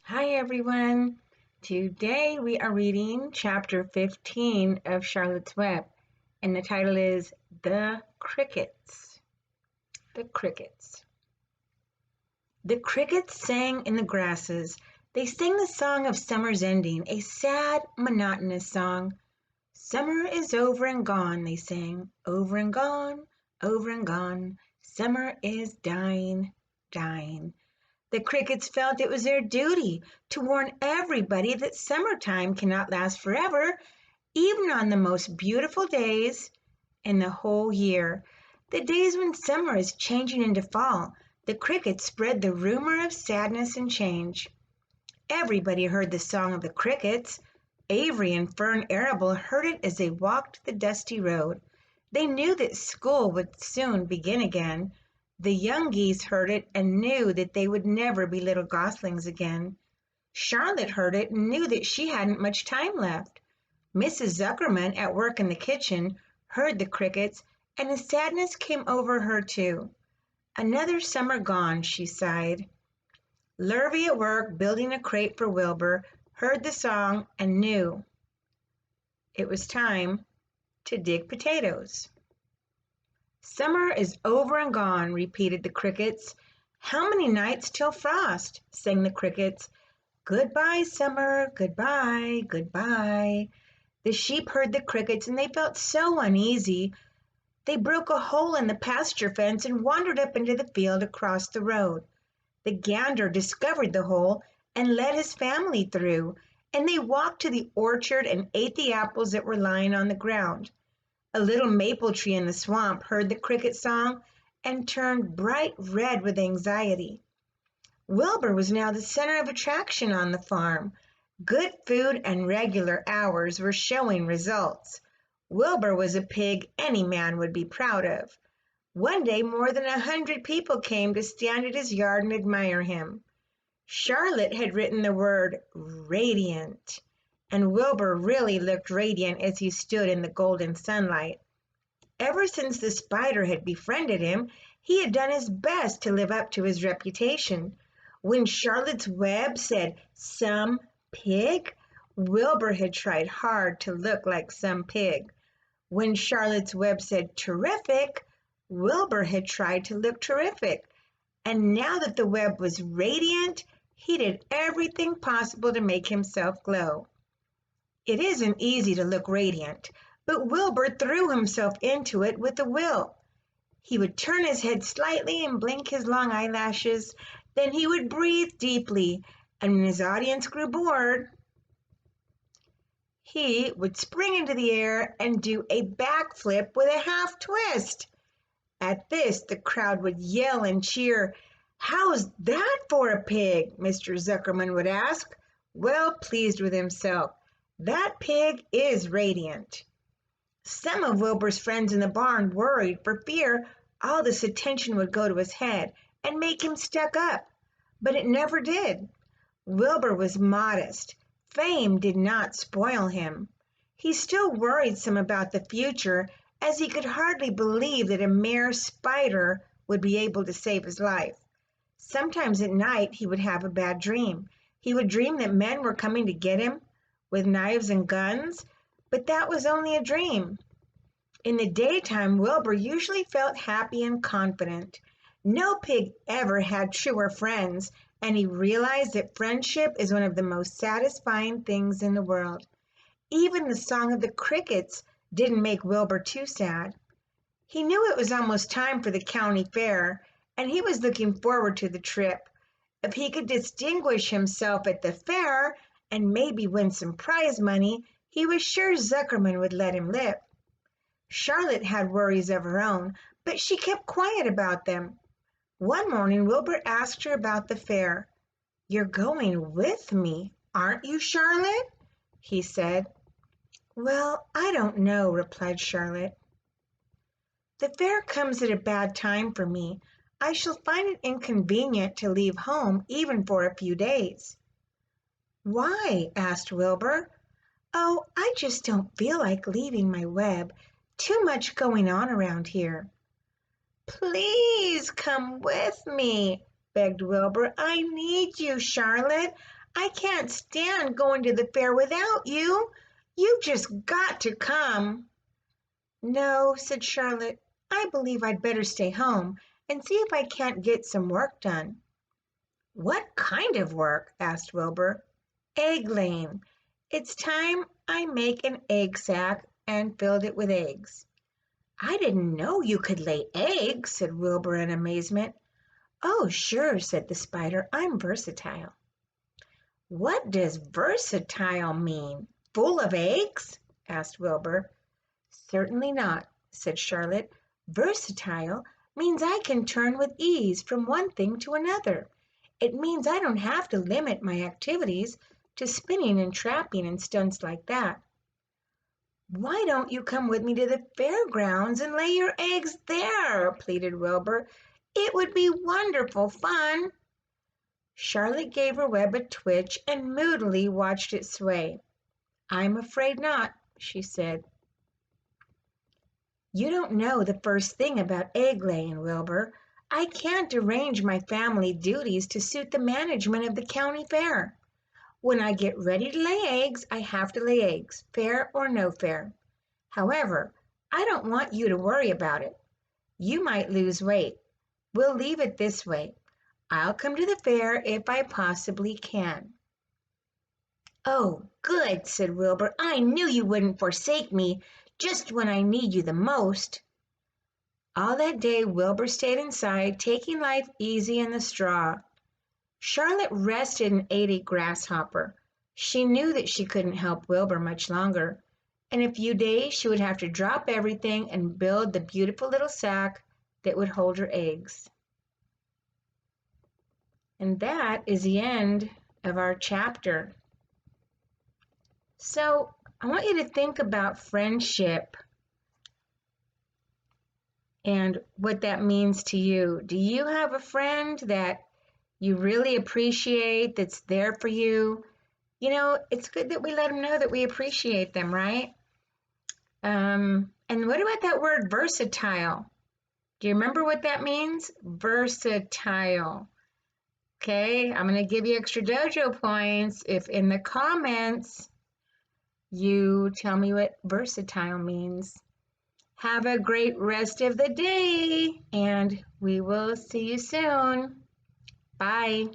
Hi everyone. Today we are reading chapter 15 of Charlotte's Web, and the title is The Crickets. The Crickets. The crickets sang in the grasses. They sang the song of summer's ending, a sad, monotonous song. Summer is over and gone, they sang. Over and gone, over and gone. Summer is dying, dying. The crickets felt it was their duty to warn everybody that summertime cannot last forever, even on the most beautiful days in the whole year. The days when summer is changing into fall, the crickets spread the rumor of sadness and change. Everybody heard the song of the crickets. Avery and Fern Arable heard it as they walked the dusty road. They knew that school would soon begin again. The young geese heard it and knew that they would never be little goslings again. Charlotte heard it and knew that she hadn't much time left. Mrs. Zuckerman, at work in the kitchen, heard the crickets, and a sadness came over her too. Another summer gone, she sighed. Lurvy, at work building a crate for Wilbur, heard the song and knew it was time to dig potatoes. Summer is over and gone, repeated the crickets. How many nights till frost? Sang the crickets. Goodbye, summer, goodbye, goodbye. The sheep heard the crickets and they felt so uneasy. They broke a hole in the pasture fence and wandered up into the field across the road. The gander discovered the hole and led his family through, and they walked to the orchard and ate the apples that were lying on the ground. A little maple tree in the swamp heard the cricket song and turned bright red with anxiety. Wilbur was now the center of attraction on the farm. Good food and regular hours were showing results. Wilbur was a pig any man would be proud of. One day more than 100 people came to stand at his yard and admire him. Charlotte had written the word radiant, and Wilbur really looked radiant as he stood in the golden sunlight. Ever since the spider had befriended him, he had done his best to live up to his reputation. When Charlotte's Web said some pig, Wilbur had tried hard to look like some pig. When Charlotte's Web said terrific, Wilbur had tried to look terrific. And now that the web was radiant, he did everything possible to make himself glow. It isn't easy to look radiant, but Wilbur threw himself into it with a will. He would turn his head slightly and blink his long eyelashes, then he would breathe deeply, and when his audience grew bored, he would spring into the air and do a backflip with a half twist. At this, the crowd would yell and cheer. How's that for a pig? Mr. Zuckerman would ask, well pleased with himself. That pig is radiant. Some of Wilbur's friends in the barn worried for fear all this attention would go to his head and make him stuck up, but it never did. Wilbur was modest. Fame did not spoil him. He still worried some about the future, as he could hardly believe that a mere spider would be able to save his life. Sometimes at night he would have a bad dream. He would dream that men were coming to get him with knives and guns, but that was only a dream. In the daytime, Wilbur usually felt happy and confident. No pig ever had truer friends, and he realized that friendship is one of the most satisfying things in the world. Even the song of the crickets didn't make Wilbur too sad. He knew it was almost time for the county fair, and he was looking forward to the trip. If he could distinguish himself at the fair and maybe win some prize money, he was sure Zuckerman would let him live. Charlotte had worries of her own, but she kept quiet about them. One morning Wilbur asked her about the fair. You're going with me, aren't you, Charlotte? He said. Well, I don't know, replied Charlotte. The fair comes at a bad time for me. I shall find it inconvenient to leave home even for a few days. Why? Asked Wilbur. Oh, I just don't feel like leaving my web. Too much going on around here. Please come with me, begged Wilbur. I need you, Charlotte. I can't stand going to the fair without you. You've just got to come." "No," said Charlotte. "I believe I'd better stay home and see if I can't get some work done." "What kind of work?" asked Wilbur. "Egg laying. It's time I make an egg sack and filled it with eggs." "I didn't know you could lay eggs," said Wilbur in amazement. "Oh, sure," said the spider. "I'm versatile." "What does versatile mean? Full of eggs?" asked Wilbur. "Certainly not," said Charlotte. "Versatile means I can turn with ease from one thing to another. It means I don't have to limit my activities to spinning and trapping and stunts like that." "Why don't you come with me to the fairgrounds and lay your eggs there?" pleaded Wilbur. "It would be wonderful fun." Charlotte gave her web a twitch and moodily watched it sway. "I'm afraid not," she said. "You don't know the first thing about egg laying, Wilbur. I can't arrange my family duties to suit the management of the county fair. When I get ready to lay eggs, I have to lay eggs, fair or no fair. However, I don't want you to worry about it. You might lose weight. We'll leave it this way. I'll come to the fair if I possibly can." "Oh, good," said Wilbur. "I knew you wouldn't forsake me just when I need you the most." All that day Wilbur stayed inside, taking life easy in the straw. Charlotte rested and ate a grasshopper. She knew that she couldn't help Wilbur much longer. In a few days she would have to drop everything and build the beautiful little sack that would hold her eggs. And that is the end of our chapter. So I want you to think about friendship and what that means to you. Do you have a friend that you really appreciate that's there for you? You know, it's good that we let them know that we appreciate them, right? And what about that word versatile? Do you remember what that means? Versatile. Okay, I'm going to give you extra dojo points if in the comments you tell me what versatile means. Have a great rest of the day, and we will see you soon. Bye.